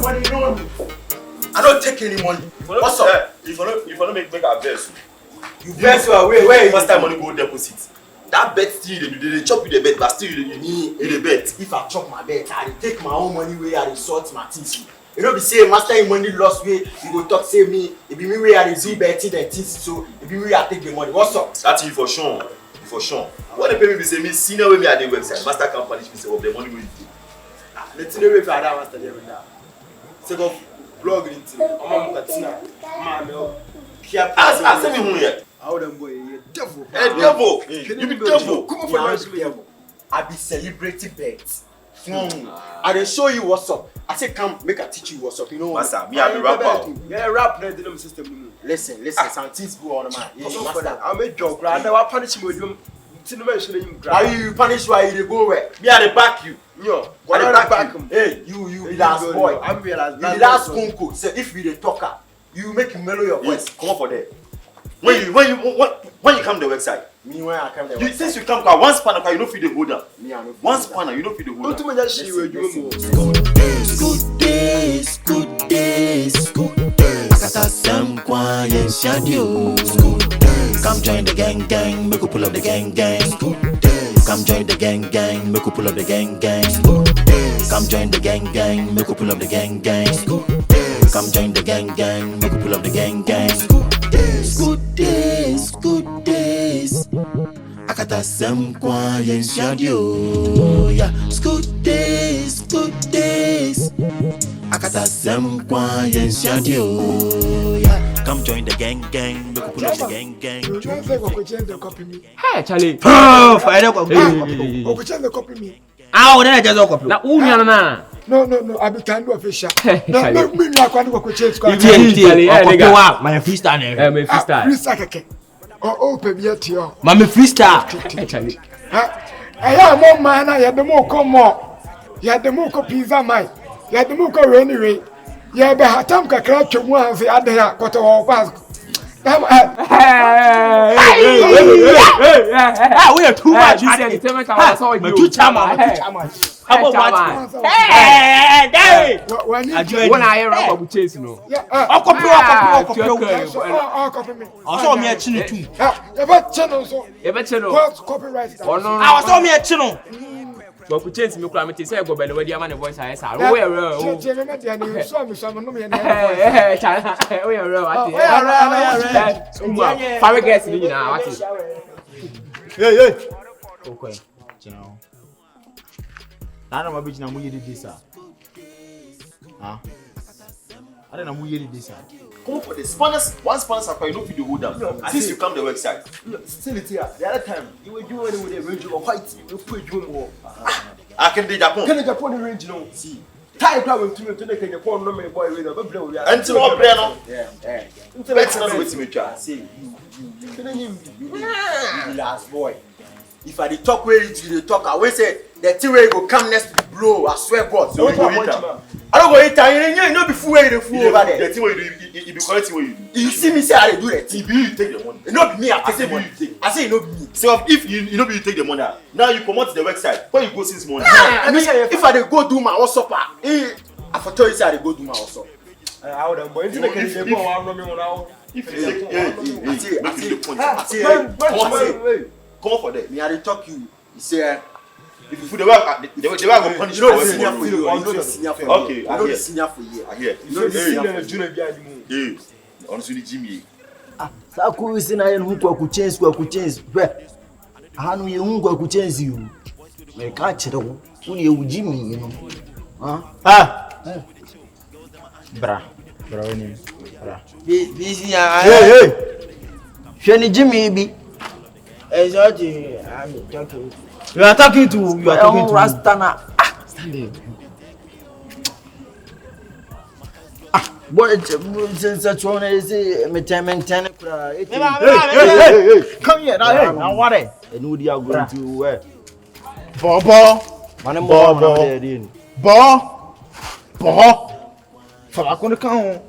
money, you know me. I don't take any money. What's up? If you don't make a verse. You verse where First time money go deposit. That bet still they chop you the bet, but still you need the bet. If I chop my bet, I take my own money where I sort my things. You know, be say master in money lost way, you go talk say me, it be me where I do betting the things, so it be me where I take the money. What's up? That's you for sure. For sure. What they pay me say me senior way me at the website. Master can punish me say of the money we do. Let's see the way for that master there with that. Say go blog into Mama Katina. Mama I say me who here. How them boy devil. Devil. You be devil. Come on for nice devil. I be celebrating bets. I dey show you what's up. I say come make I teach you what's up. You know, Master, me I be rapper. Yeah, rap na the system. Listen, some things go on man. Master, I make joke. I never punish you with you. Why you punish why you go where? Me I dey back you. Yo, I dey back him. Hey, you be last boy. I'm be last. You be last kunko. Say if you the talker, you make him mellow your voice. Come on for there. When you come to the website. Me when I come there. Since you come to one spanner, you know feed the holder. Me I know. One spanner, you know feed the holder. Don't me that shit with you. Good days. Akata Sam Kwan yen shadio. Come join the gang, make we pull up the gang. Come join the gang, make we pull up the gang. Come join the gang, make we pull up the gang. Come join the gang, make we pull up the gang. Good days. Akata Sam Kwan yen shadio. Yeah, good days. Akata Sam Kwan yen shadio. Yeah, come join the gang, make we pull up the gang. You say go change the copy me. Hey, Charlie. Oh, I don't go. Go change the copy me. Ah, then I just go. Na unya na. No, I be kind of official. Charlie. No, me na kwani go change copy. Wow, my freestyle. Me freestyle. Freestyle keke. Oh, pe bi atio. Mama freestyle. Hey, Charlie. Ha. Aya mo man na ya de mo ko mo. Ya de mo ko pizza mai. Ya de mo ko anyway. Ya be hatam kakra twemu anse ade ya koto ho pass. Hey, we are too much. I said the time I saw you. Too chairman. How about what? Hey, When I hear about chase, no. yeah, copy. copy me. I saw me a chin too. You bet channel so. You bet you know. What copyright? Oh no. I saw me a chin. But could change me climate say go belly where the man voice I say. Where Hey, China. Where Fire guest ni na what is? Hey. Okay. Chino. Nana mabichi na muye di sir. Ah. I don't know muye di sir. Come for the spanners. One spanners are you know feed the holder. Since you come to the website. Still it here. The other time, you were doing it with a range of white. You put you more. I can do Japan. Can the Japan range no? See. Tie problem to the Japan no me boy with a blow. Until all play no. Yeah. Let's not wait to me try. See, you last boy. If I dey talk where you dey talk, I will say the thing where you go come next to blow. I swear God. So you go hit am. I don't go hit am. You know be fool where you dey fool over there. The thing where you do, you be correct where you do. You see me say I dey do that. If you take the money. It no be me. I I say take the money. you take. I say it no be me. So if you know you take the money, now you promote the website. Where you go since morning? If I dey go do my WhatsApp, I for tell you say I dey go do my WhatsApp. I would have boy into the can go on me now. If you take, I say, come on for that. me I dey talk you. You say If you put the way they will go punish you know the you. senior for you. You know the senior for you. Okay, You I know the hear. senior for you. I hear. You know the senior for you. Junior behind me. Yeah. Honestly, Jimmy. Sa ku isi na yen hu kwa ku change hwe hanu ye hu kwa ku change you me ka kire wo uni ye wuji mi no Bra woni. Bra. Busy ya Hey. hwe ni Jimmy bi Exactly. I'm talking. You are talking to Rastana Stand there. boy since one is me time kura Hey. Come here now what? enu dia go to where Bobo. mane mo na there dey Bo. Fala quando kan.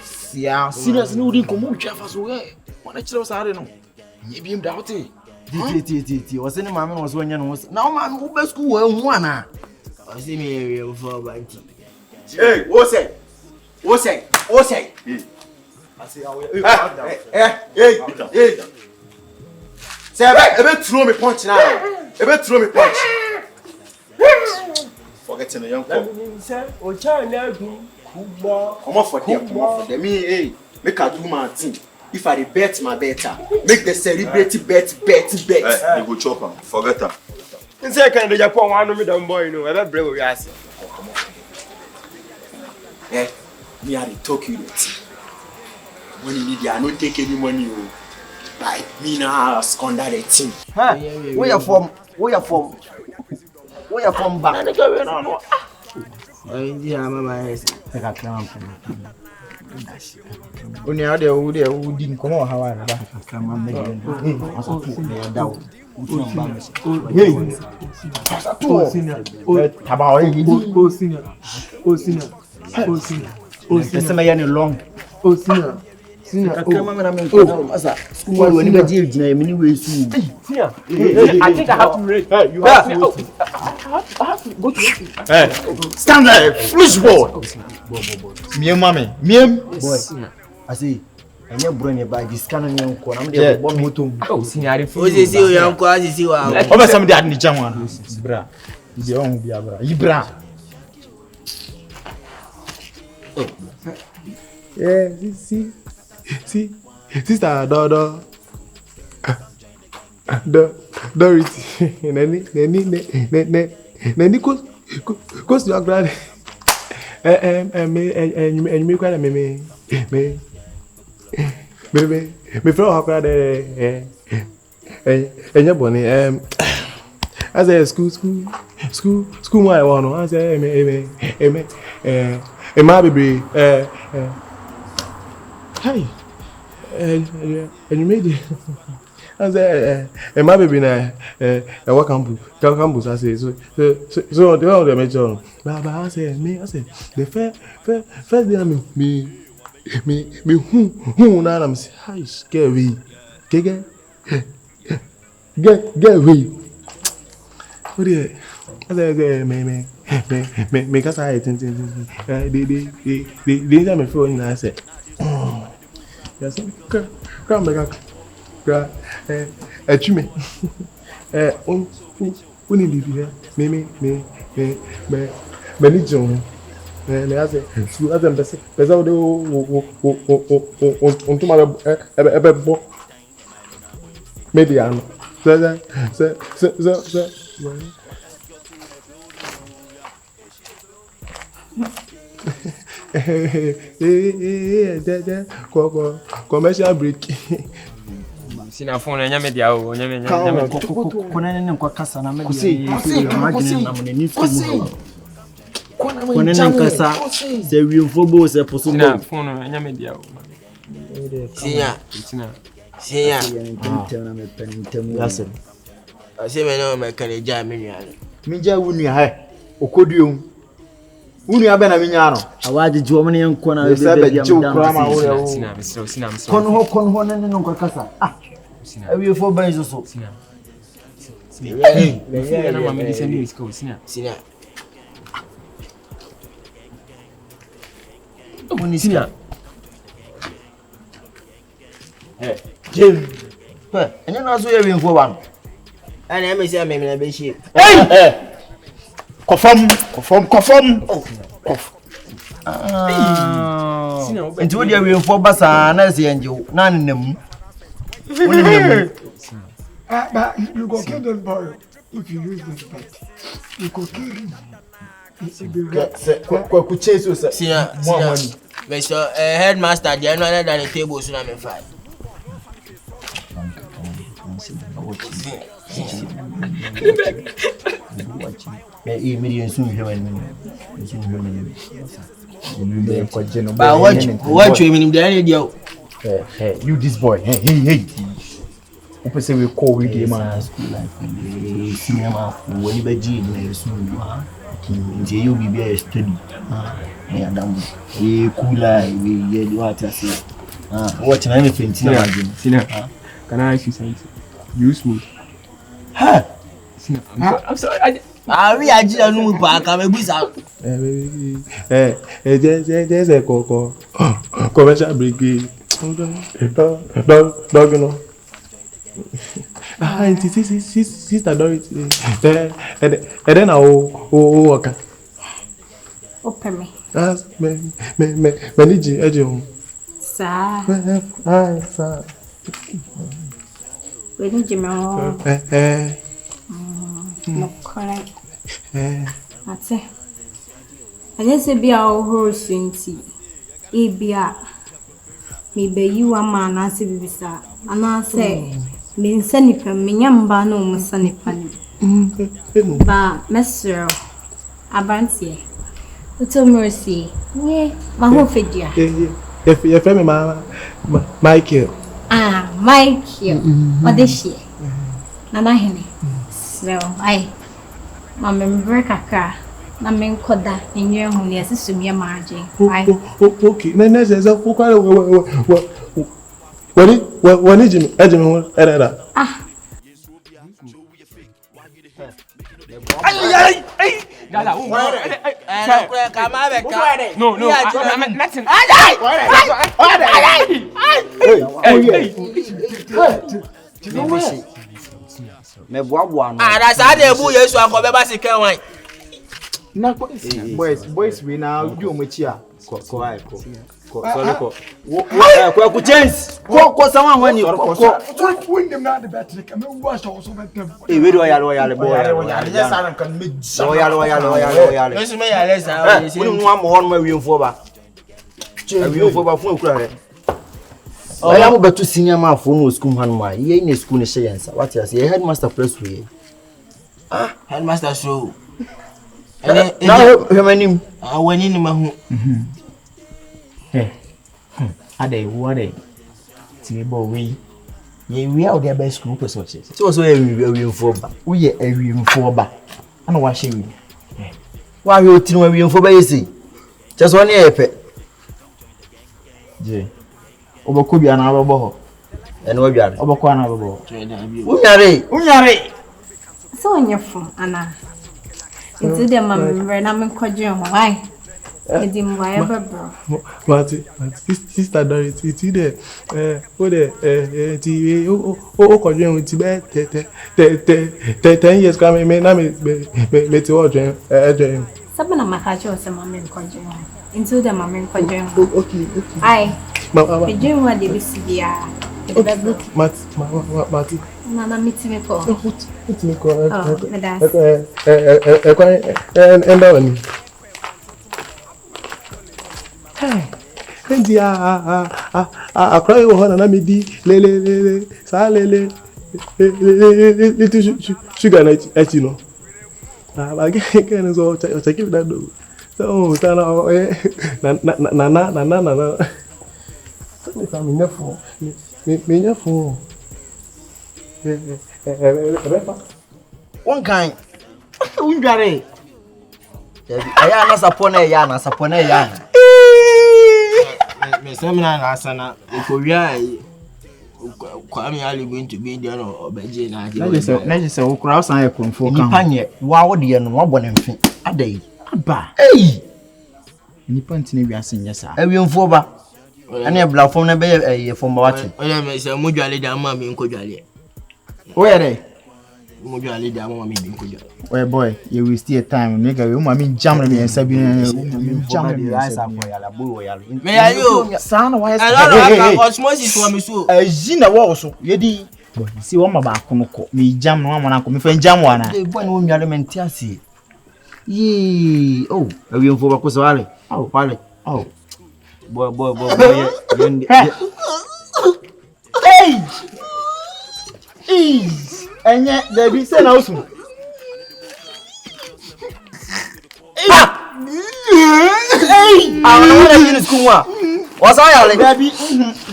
sia Serious ni udi komo twa fa so we. Wana kire sare no. Ye biem da hote. ti o se ni mama no so nya no na o mama wo be school wo hu ana o se me for banti Hey, what's it? Hey. Say, I bet throw me punch now. Forgetting the young couple. Come on for them. Me, hey, make a do my thing. If I bet my better, make the celebrity bet. You go chop him. Forget him. In second, the Japan one of them boy, I bet brave we ask. Me I talk you that. When you need, I don't take any money. Like me now, squander the thing. Where you from back? Only out there who didn't come on how I stand there, foolish boy. Me mommy, boy. I see. I never bring it back. This cannon young corner. I'm there. One motor. Oh, senior. See young corner. See wow. Over some dad in the German. Bra. Is your own bra. Ibra. Yeah, see, sister, Dorothy, Nani, cause you are glad. And you make quite a me from how glad and your bonny, as a school, my one, as a my baby, hey, and you made it. I say, my baby now, what campus, I say, so the other major. Baba, I say, the first day me, who now I'm say, scary, get away. What do you? I say, me, cause I think, they me phone, I say, yes, come back. Tu on est bien, mais les gens, les assez, tu as passé, les autres, on tombe avec bon, médiane, c'est. Commercial break. Sina phone nya media o nya kona nene kwa kasa na media imagine na mne kona nene kasa se wifobo se poso sina phone nya media o sina na me pentem yase ase me na me kan eja me nua me ja wunu ha okoduo wunu abe na me nya no awaje jo me ne kona be be jo kra ma wo sina kono nene kwa kasa we for bands so sina na mama di send me scope sina oni sina Jim enya na so ye we for one ana me say me na be shi confirm nti wo dia we for basa na se enje na nenam but you go kill this boy if you use this bait. You go kill him. Kwa chase us. Sina. Mr. Headmaster, they are not than the table so na me fight. But watch him in the end. Hey, you this boy. Hey. People say we call with him man. Cinema when you be na soon nti you be a study na adam we cooler we what I say what na anything Sina can I ask you something? You smoke? Ha Sina I'm sorry we are just no pa ka me busa There's a commercial brigade. Dog, you know. Sister Dorothy. And then I'll work. Open me. That's manage edge. Sir. Hi, sir. We need you more. No, correct. That's it. I just say be our horse into Abia. Maybe you are man, I say, Visa. And I say, mean Senipa, Minyamba, no, Musanipani. But, Messer, Abanti. Little mercy. Yeah, my whole figure. If your family, Michael. Ah, Michael. What is she? Nana Henny. So, Mamma Breaka. Na men koda enye hu ne asesum ye maaje okay na na ze ko kware wani jimi ejimi hu erera Ay dala no nothing me boa no ah that's how they bu yesu akobe ba se kan wan Na boys we now do omochi a ko sorry ko ku chance ko someone when you When them not the better, come and wash also better. we do yalo yes I can make yalo yesu me ya lesa we no am ho no ma wiemfo ba wiemfo ba fun ekura he I am beto senior man for no school han ma ye in school ne hyensa what you say headmaster press we headmaster show now hemanim awani ni mahu ade what ti bo we ye we out there by school person so wiemfo ba we ye wiemfo ba ana wa hye we wa we otinu wa wiemfo ba yesi just one yepe je obako bia na ababo ho ene wa biare obako na ababo unyare so onyefu ana into the mamre na men kwaje ho ai edi mwa ya bebro Mati sister Dorothy ti de o de ti o kwaje hu ti be 10 years come me na me ti o dwen edwen sabana makacho se mamen kwaje ho into the mamen kwaje ho okay ai eje wa de bisibia bebro Mati na mitime ko mitime ko medas enda wani Endi cry wo na me di lele sa lele sugar na echi no ba get so check it that do so stand na so me nefo me nefo one kind unjare aya na sapona ya me semina na asana ekowia kwa mi ali going to be there no obeje na ade na je se wo kura san e konfo kan nipa nye wa wo de no wabɔ ne mfe adai aba nipa ntine wiase nye sa awiemfo ba ane bla fom na be ye fom ba wate oya me se mo dwale da ma mi nko dwale o yere mo dwale da ma mi nko dwale oh boy you will still time nigga we ma mi jam na me ensa bi jam na me ensa for yala boy yala me ya yo sana wa yasa osmosis wa me so aji na wo so yedi boy si wo ma ba ko no ko me jam na mo na ko me fa jam wa na boy no nware menti ase ye oh awiemfo ba ko so wale oh boy hey enye Debbie say na osu hey I want to finish school wa what's all y'all Debbie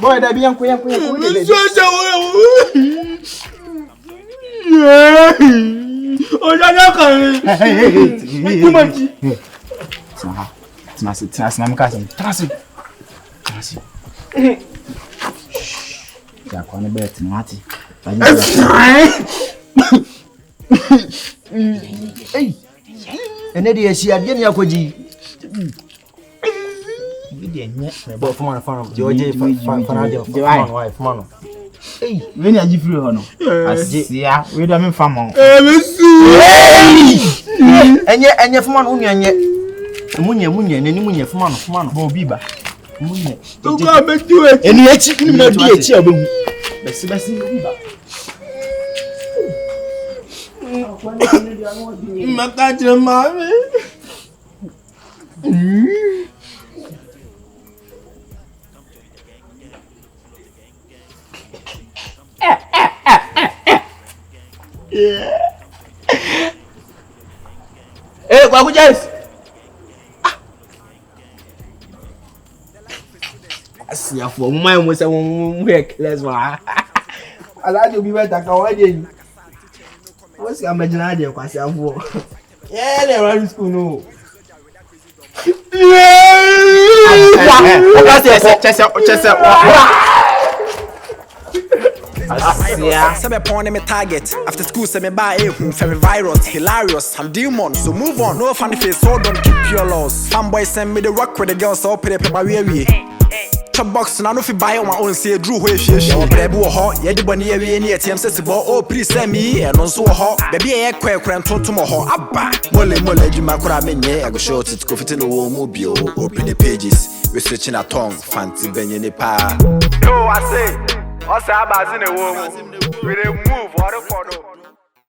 boy Debbie yanko oja kan too much Tnas na mkasi trasi ya kwa ne bet nwati ene de yesi ade ne akoji But for man, George, wife, man. Hey, when you free or no? Yeah, we don't mean family. And yet, man, Munya, man, Bobiba. Munya. To come and do it. And yet, you know, dear, Bessie, Makaja, mommy. yeah. Hey, Kwaku James. See, for my was a week, let's why. I like to be better. What's your imagination? Because I'm for. Yeah, they're running school. No. Yeah, some upon me target. After school, some buy a very virus, hilarious, and demon. So move on, no funny face, so don't keep your loss. Fanboy send me the rock with the girls, so put it by way. Chop box, and I know if you buy on my own, say, Drew, where she is. Brebu hot, yet the bunny, any ATM says, oh, please send me, and also hot. Baby, a quack, and to tomorrow. Abba, Mole, you macra, I go short it, go fit in the wall, mobile, open the pages, researching a tongue, fancy Benny Pa. No, I say. What's up, as in a woman? We move, what a photo.